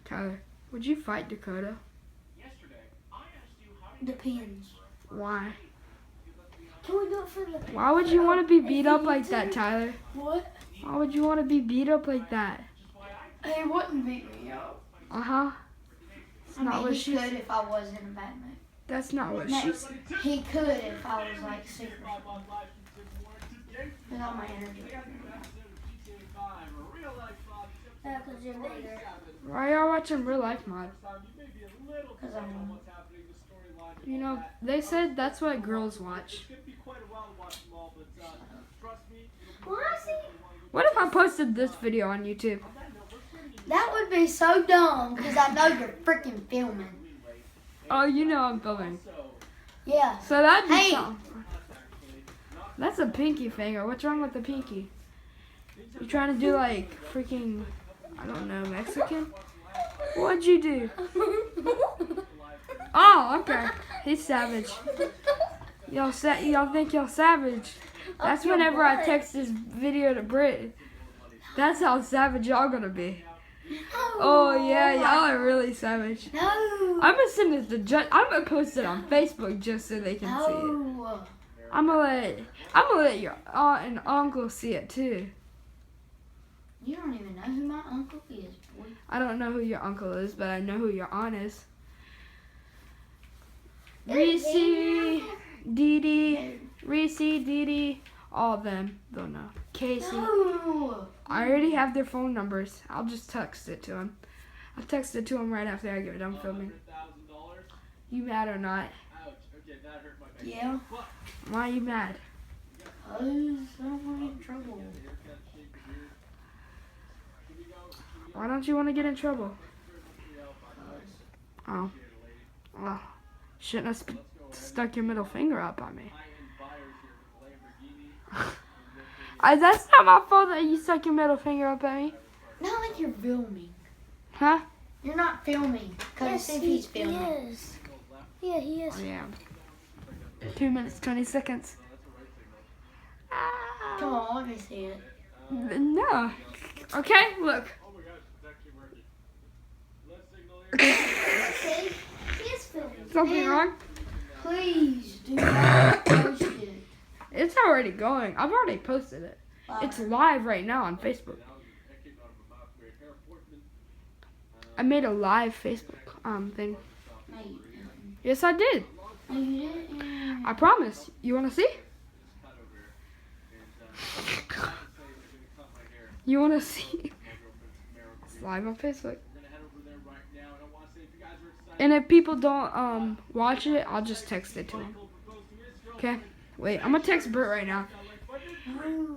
Tyler, would you fight Dakota? Depends. Why? Can we do it for the... Why would you want to be beat up like that, Tyler? What? Why would you want to be beat up like that? He wouldn't beat me up. Uh-huh. That's not what he she could if I was in a bad mood. That's not what she said. He could if I was like super. With all my energy. Yeah, because you're bigger. Why y'all watching Real Life Mod? Because I'm... You know, they said that's what girls watch. What if I posted this video on YouTube? That would be so dumb because I know you're freaking filming. Oh, you know I'm filming. Yeah. So that'd be Hey. something. That's a pinky finger. What's wrong with the pinky? You trying to do like freaking, I don't know, Mexican? What'd you do? Oh, okay. He's savage. Y'all think y'all savage. That's whenever I text this video to Britt. That's how savage y'all gonna be. Oh yeah, y'all are really savage. No. I'm gonna send it to I'm gonna post it on Facebook just so they can see it. No. I'm gonna let your aunt and uncle see it too. You don't even know who my uncle is, boy. I don't know who your uncle is, but I know who your aunt is. Reese, Dee, all of them. Don't know. Casey. No. I already have their phone numbers. I'll just text it to them. I'll text it to them right after I get done filming. You mad or not? Yeah. Why are you mad? I don't want to get in trouble. Why don't you want to get in trouble? Oh. Well, shouldn't have stuck your middle finger up at me. That's not my fault that you stuck your middle finger up at me. Not like you're filming. Huh? You're not filming. Because if he's filming. is. Yeah, he is. Oh, yeah. 2 minutes, 20 seconds. Come on, let me see it. No. Okay, look. See? He is filming. Something wrong? Please do not post it. It's already going. I've already posted it. It's live right now on Facebook. I made a live Facebook thing. No, you didn't. Yes, I did. No, you didn't. I promise. You want to see? You want to see? It's live on Facebook. And if people don't watch it, I'll just text it to them. Okay? Wait, I'm going to text Bert right now.